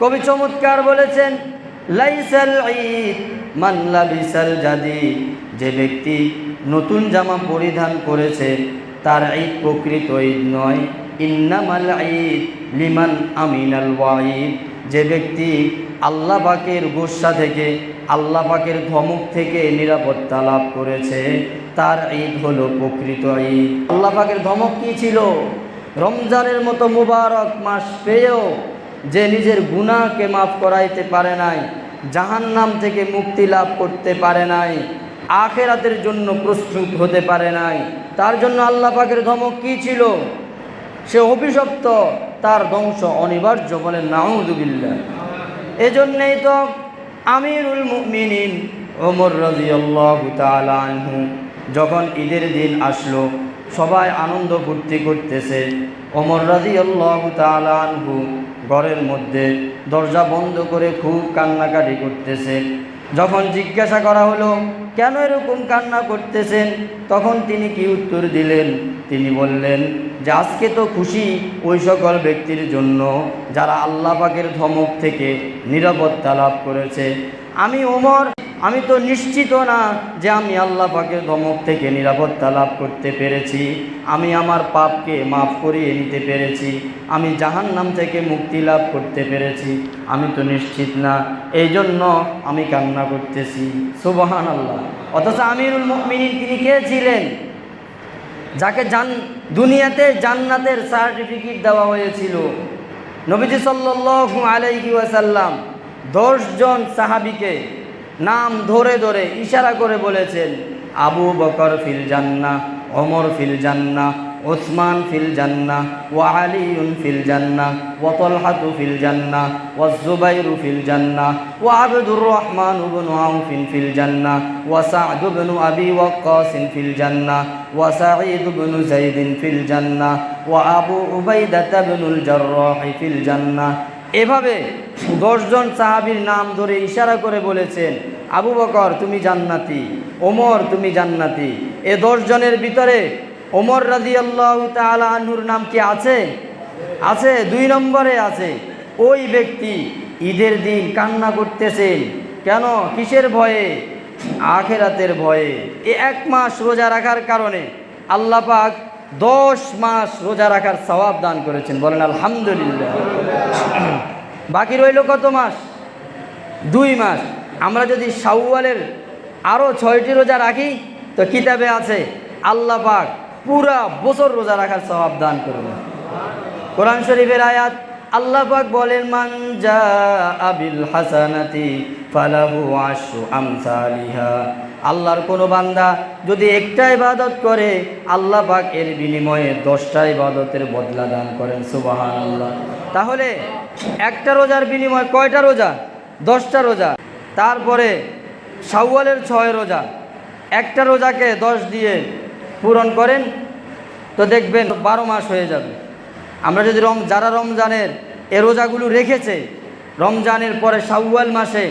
কবি চমৎকার বলেছেন, লাইসাল ঈদ মান লাবিসাল জাদিদ, যে ব্যক্তি নতুন জামা পরিধান করেছে তার ঈদ প্রকৃত ঈদ নয়। ইন্নামাল ঈদ লিমান আমিনাল ওয়াঈদ, যে ব্যক্তি আল্লাহ পাকের গুসা থেকে, আল্লাহ পাকের ধমক থেকে নিরাপত্তা লাভ করেছে, তার ঈদ হলো প্রকৃত ঈদ। আল্লাহ পাকের ধমক কী ছিল? রমজানের মতো মুবারক মাস পেয়েও যে নিজের গুনাহকে মাফ করাইতে পারে নাই, জাহান্নাম থেকে মুক্তি লাভ করতে পারে নাই, আখিরাতের জন্য প্রস্তুত হতে পারে নাই, তার জন্য আল্লাহ পাকের ধমক কী ছিল? সে অভিশপ্ত, তার ধ্বংস অনিবার্য। বলেন নাউযুবিল্লাহ। এজন্যই তো আমিরুল মুমিনিন ওমর রাদিয়াল্লাহু তাআলা আনহু যখন ঈদের দিন আসলো, সবাই আনন্দ ফুর্তি করতেছে, ওমর রাদিয়াল্লাহু তাআলা আনহু ঘরের মধ্যে দরজা বন্ধ করে খুব কান্নাকাটি করতেছে। যখন জিজ্ঞাসা করা হলো কেন এরকম কান্না করতেছেন, তখন তিনি কি উত্তর দিলেন? তিনি বললেন যে আজকে তো খুশি ওই সকল ব্যক্তির জন্য যারা আল্লাহ পাকের ধমক থেকে নিরাপত্তা লাভ করেছে। আমি ওমর, আমি তো নিশ্চিত না যে আমি আল্লাহ পাকের ধমক থেকে নিরাপত্তা লাভ করতে পেরেছি, আমি আমার পাপকে মাফ করিয়ে নিতে পেরেছি, আমি জাহান্নাম থেকে মুক্তি লাভ করতে পেরেছি, আমি তো নিশ্চিত না, এই জন্য আমি কান্না করতেছি। সুবহানাল্লাহ। অথচ আমিরুল মুমিনিন তিনি কে ছিলেন? যাকে দুনিয়াতে জান্নাতের সার্টিফিকেট দেওয়া হয়েছিল। নবীজি সাল্লাল্লাহু আলাইহি ওয়াসাল্লাম 10 জন সাহাবীকে নাম ধরে ধরে ইশারা করে বলেছেন, আবু বকর ফিল জান্নাহ, ওমর ফিল জান্নাহ, উসমান ফিল জান্নাহ, ওয়া আলিউন ফিল জান্নাহ, ওয়া তালহাতু ফিল জান্নাহ, ওয়া যুবাইরু ফিল জান্নাহ, ওয়া আবদুর রহমান ইবনে আউফ ফিল জান্নাহ, ওয়া সা'দ ইবনে আবি ওয়াক্কাস ফিল জান্নাহ, ওয়া সাঈদ ইবনে যায়েদ ফিল জান্নাহ, ওয়া আবু উবাইদা ইবনুল জাররাহ ফিল জান্নাহ। এভাবে 10 জন সাহাবীর নাম ধরে ইশারা করে বলেছেন, আবু বকর তুমি জান্নাতি, ওমর তুমি জান্নাতি। এ 10 জনের ভিতরে ওমর রাদিয়াল্লাহু তাআলা আনহুর নাম কি আছে? আছে, 2 নম্বরে আছে। ওই ব্যক্তি ঈদের দিন কান্না করতেছেন কেন? কিসের ভয়ে? আখিরাতের ভয়ে। এই 1 মাস রোজা রাখার কারণে আল্লাহ পাক 10 মাস রোজা রাখার সওয়াব দান করেছেন। বলেন আলহামদুলিল্লাহ। বাকি রইল কত মাস? 2 মাস। আমরা যদি শাওয়ালের আরও 6টি রোজা রাখি তো কিতাবে আছে আল্লাহ পাক পুরা বছর রোজা রাখার সওয়াব দান করবেন। কোরআন শরীফের আয়াত, আল্লাহ পাক বলেন, মান জাআ বিল হাসানাতি ফালাহু আশরু আমসালিহা। আল্লাহর কোনো বান্দা যদি একটা ইবাদত করে, আল্লাহ পাক এর বিনিময়ে 10টা ইবাদতের বদলা দান করেন। সুবহানাল্লাহ। তাহলে একটা রোজার বিনিময়ে কয়টা রোজা? 10টা রোজা। তারপরে শাওয়ালের 6 রোজা, একটা রোজাকে 10 দিয়ে পূরণ করেন তো দেখবেন 12 মাস হয়ে যাবে। আমরা যদি যারা রমজানের এ রোজাগুলো রেখেছে, রমজানের পরে শাওয়াল মাসে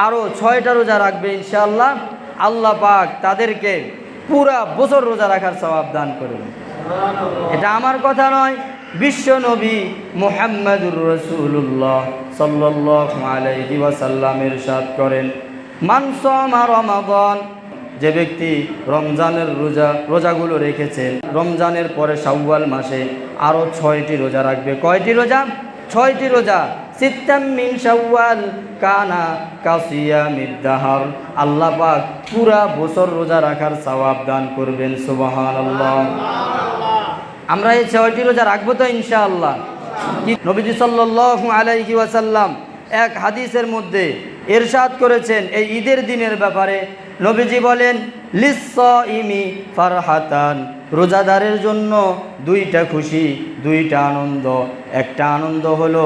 আরও 6টা রোজা রাখবে ইনশাআল্লাহ, আল্লাহ পাক তাদেরকে পুরা বছর রোজা রাখার সওয়াব দান করবেন। এটা আমার কথা নয়, বিশ্ব নবী মুহাম্মদুর রাসূলুল্লাহ সাল্লাল্লাহু আলাইহি ওয়াসাল্লাম ইরশাদ করেন, মান সামা রমাদান, যে ব্যক্তি রমজানের রোজাগুলো রেখেছেন, রমজানের পরে শাওয়াল মাসে আরও 6টি রোজা রাখবে। কয়টি রোজা? 6টি রোজা। সিত্তাম মিন শাওয়াল কানা কাসিয়ামিদ দাহর, আল্লাহ পাক পুরা বছর রোজা রাখার সওয়াব দান করবেন। সুবহানাল্লাহ। আমরা এই 6টি রোজা রাখবো তো ইনশাআল্লাহ। নবীজি সাল্লাল্লাহু আলাইহি ওয়াসাল্লাম এক হাদিসের মধ্যে ইরশাদ করেছেন এই ঈদের দিনের ব্যাপারে। নবীজি বলেন, লিস-সাইমি ফারহাতান, রোজাদারের জন্য 2টা খুশি, 2টা আনন্দ। একটা আনন্দ হলো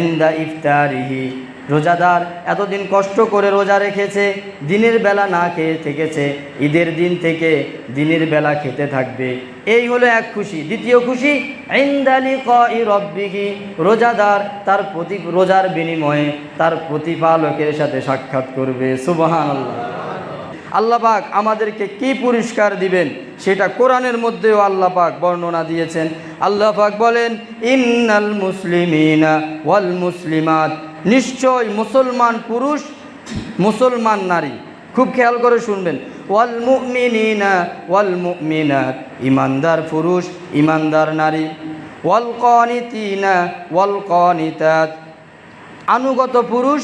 ইনদা ইফতারিহি, রোজাদার এতদিন কষ্ট করে রোজা রেখেছে, দিনের বেলা না খেয়ে থেকেছে, ঈদের দিন থেকে দিনের বেলা খেতে থাকবে, এই হলো এক খুশি। দ্বিতীয় খুশি ইনদা লিকাই রাব্বিহি, রোজাদার তার রোজার বিনিময়ে তার প্রতিপালকের সাথে সাক্ষাৎ করবে। সুবহানাল্লাহ। আল্লাহ পাক আমাদেরকে কি পুরস্কার দিবেন সেটা কোরআনের মধ্যেও আল্লাহ পাক বর্ণনা দিয়েছেন। আল্লাহ পাক বলেন, ইন্নাল মুসলিমিনা ওয়াল মুসলিমাত নিশ্চয় মুসলমান পুরুষ মুসলমান নারী, খুব খেয়াল করে শুনবেন, ওয়াল মুমিনিনা ওয়াল মুমিনাত, ইমানদার পুরুষ ইমানদার নারী, ওয়াল কানিতিনা ওয়াল কানিতাত, আনুগত পুরুষ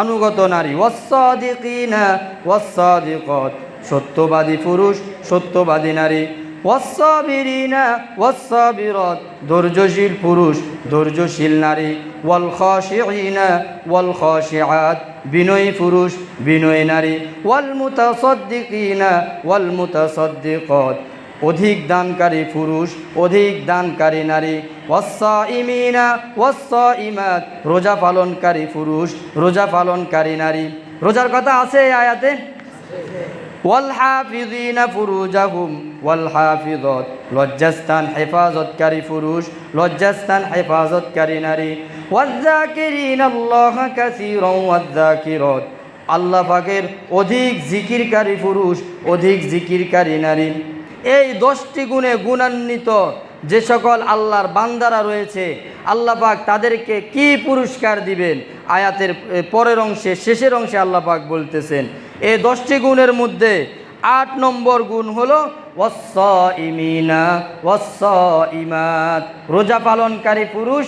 আনুগত নারী, ওয়াস-সাদিকিনা ওয়াস-সাদিকাত, সত্যবাদী পুরুষ সত্যবাদী নারী, ওয়াস-সাবিরিনা ওয়াস-সাবিরাত, ধৈর্যশীল পুরুষ ধৈর্যশীল নারী, ওয়াল খাশিঈনা ওয়াল খাশিআত, বিনয়ী পুরুষ বিনয়ী নারী, ওয়াল মুতাসাদ্দিকিনা ওয়াল মুতাসাদ্দিকাত, অধিক দানকারী পুরুষ অধিক দানকারী নারী, ওয়াস-সাইমিনা ওয়াস-সাইমাত, রোজা পালনকারী পুরুষ রোজা পালনকারী নারী। রোজার কথা আছে এই আয়াতে। ওয়াল হাফিযিনা ফুরুজাহুম ওয়াল হাফিযাত, লজ্জাস্থান হেফাজতকারী পুরুষ লজ্জাস্থান হেফাজতকারী নারী, ওয়ায-যাকিরিনাল্লাহা কাসীরান ওয়ায-যাকিরাত, আল্লাহ পাকের অধিক জিকিরকারী পুরুষ অধিক জিকিরকারী নারী। এই 10টি গুণে গুণান্বিত যে সকল আল্লাহর বান্দারা রয়েছে, আল্লাহ পাক তাদেরকে কি পুরস্কার দিবেন আয়াতের পরের অংশে শেষের অংশে আল্লাহ পাক বলতেছেন। এই 10টি গুণের মধ্যে 8 নম্বর গুণ হলো ওয়াস-সাইমিনা ওয়াস-সাইমাত, রোজা পালনকারী পুরুষ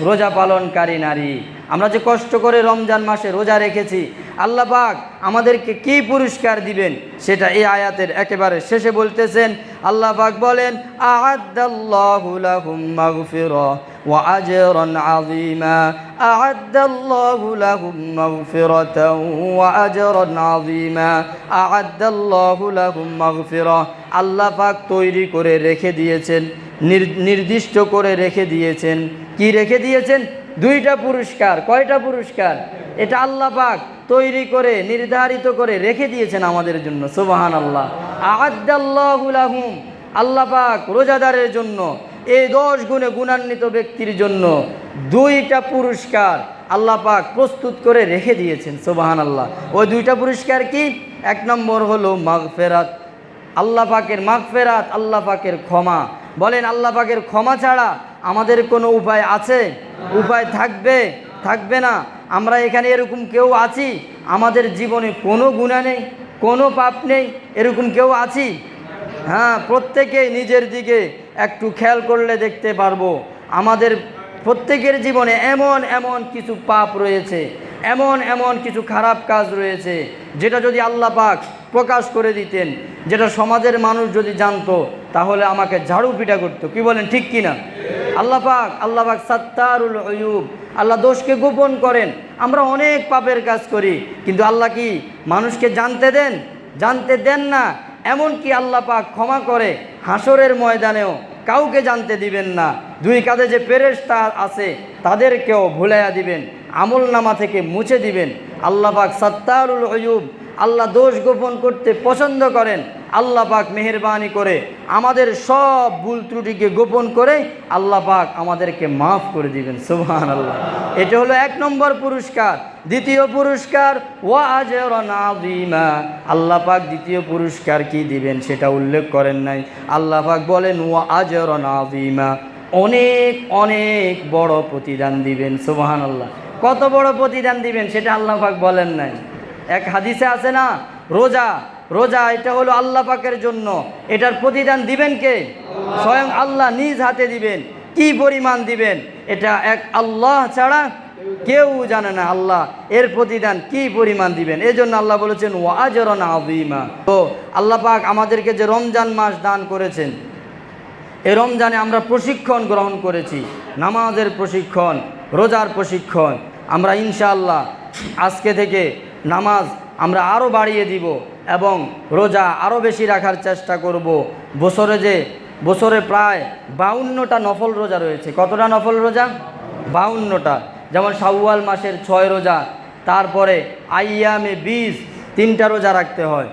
রোজা পালনকারী নারী। আমরা যে কষ্ট করে রমজান মাসে রোজা রেখেছি, আল্লাহ পাক আমাদেরকে কি পুরস্কার দিবেন সেটা এই আয়াতের একেবারে শেষে বলতেছেন। আল্লাহ পাক বলেন, আ'আদ্দাল্লাহু লাহুম মাগফিরাহ ওয়া আজরান আযীমা, আ'আদ্দাল্লাহু লাহুম মাগফিরাতাও ওয়া আজরান আযীমা, আ'আদ্দাল্লাহু লাহুম মাগফিরাহ, আল্লাহ পাক তৈরি করে রেখে দিয়েছেন, নির্দিষ্ট করে রেখে দিয়েছেন। কি রেখে দিয়েছেন? 2টা পুরস্কার। কয়টা পুরস্কার? এটা আল্লাহ পাক তৈরি করে নির্ধারিত করে রেখে দিয়েছেন আমাদের জন্য। সুবহানাল্লাহ। আ'আদ্দাল্লাহু লাহুম, আল্লাহ পাক রোজাদারের জন্য, এই 10 গুণে গুণান্বিত ব্যক্তির জন্য 2টা পুরস্কার আল্লাহ পাক প্রস্তুত করে রেখে দিয়েছেন। সুবহানাল্লাহ। ওই 2টা পুরস্কার কি? 1 নম্বর হলো মাগফিরাত, আল্লাহ পাকের মাগফিরাত, আল্লাহ পাকের ক্ষমা। বলেন, আল্লাহ পাকের ক্ষমা ছাড়া আমাদের কোনো উপায় আছে? উপায় থাকবে না। আমরা এখানে এরকম কেউ আছি আমাদের জীবনে কোনো গুনাহ নেই, কোনো পাপ নেই, এরকম কেউ আছি? হ্যাঁ, প্রত্যেকেই নিজের দিকে একটু খেয়াল করলে দেখতে পারবো আমাদের প্রত্যেকের জীবনে এমন এমন কিছু পাপ রয়েছে, এমন কিছু খারাপ কাজ রয়েছে, যেটা যদি আল্লাহ পাক প্রকাশ করে দিতেন, যেটা সমাজের মানুষ যদি জানতো, তাহলে আমাকে ঝাড়ু পিটা করতো। কি বলেন, ঠিক কি না? আল্লাহ পাক সাত্তারুল উয়ুব, আল্লাহ দোষকে গোপন করেন। আমরা অনেক পাপের কাজ করি, কিন্তু আল্লাহ কি মানুষকে জানতে দেন না। এমনকি আল্লাহ পাক ক্ষমা করে হাসরের ময়দানেও কাউকে জানতে দিবেন না। 2 কাঁধে যে ফেরেশতা আছে তাদেরকেও ভুলাইয়া দিবেন, আমল নামা থেকে মুছে দিবেন। আল্লাহ পাক সাত্তারুল উয়ুব, আল্লাহ দোষ গোপন করতে পছন্দ করেন। আল্লাহ পাক মেহেরবানি করে আমাদের সব ভুল ত্রুটিকে গোপন করে আল্লাহ পাক আমাদেরকে মাফ করে দিবেন। সুবহানাল্লাহ। এটা হলো 1 নম্বর পুরস্কার। দ্বিতীয় পুরস্কার ওয়া আজরান আযীমা, আল্লাহ পাক দ্বিতীয় পুরস্কার কি দিবেন সেটা উল্লেখ করেন নাই। আল্লাহ পাক বলেন ওয়া আজরান আযীমা, অনেক অনেক বড় প্রতিদান দিবেন। সুবহানাল্লাহ। কত বড় প্রতিদান দিবেন সেটা আল্লাহ পাক বলেন নাই। এক হাদিসে আছে না, রোজা এটা হলো আল্লাহ পাকের জন্য, এটার প্রতিদান দিবেন কে? স্বয়ং আল্লাহ নিজ হাতে দিবেন। কি পরিমাণ দিবেন এটা এক আল্লাহ ছাড়া কেউ জানে না। আল্লাহ এর প্রতিদান কি পরিমাণ দিবেন, এজন্য আল্লাহ বলেছেন ওয়া আজরান আযীমা। তো আল্লাহ পাক আমাদেরকে যে রমজান মাস দান করেছেন, এই রমজানে আমরা প্রশিক্ষণ গ্রহণ করেছি, নামাজের প্রশিক্ষণ, রোজার প্রশিক্ষণ। আমরা ইনশাআল্লাহ আজকে থেকে নামাজ আমরা আরও বাড়িয়ে দিব এবং রোজা আরও বেশি রাখার চেষ্টা করব। বছরে প্রায় 52টা নফল রোজা রয়েছে। কতটা নফল রোজা? 52টা। যেমন শাওয়াল মাসের 6 রোজা, তারপরে আইয়ামে 20 3টা রোজা রাখতে হয়।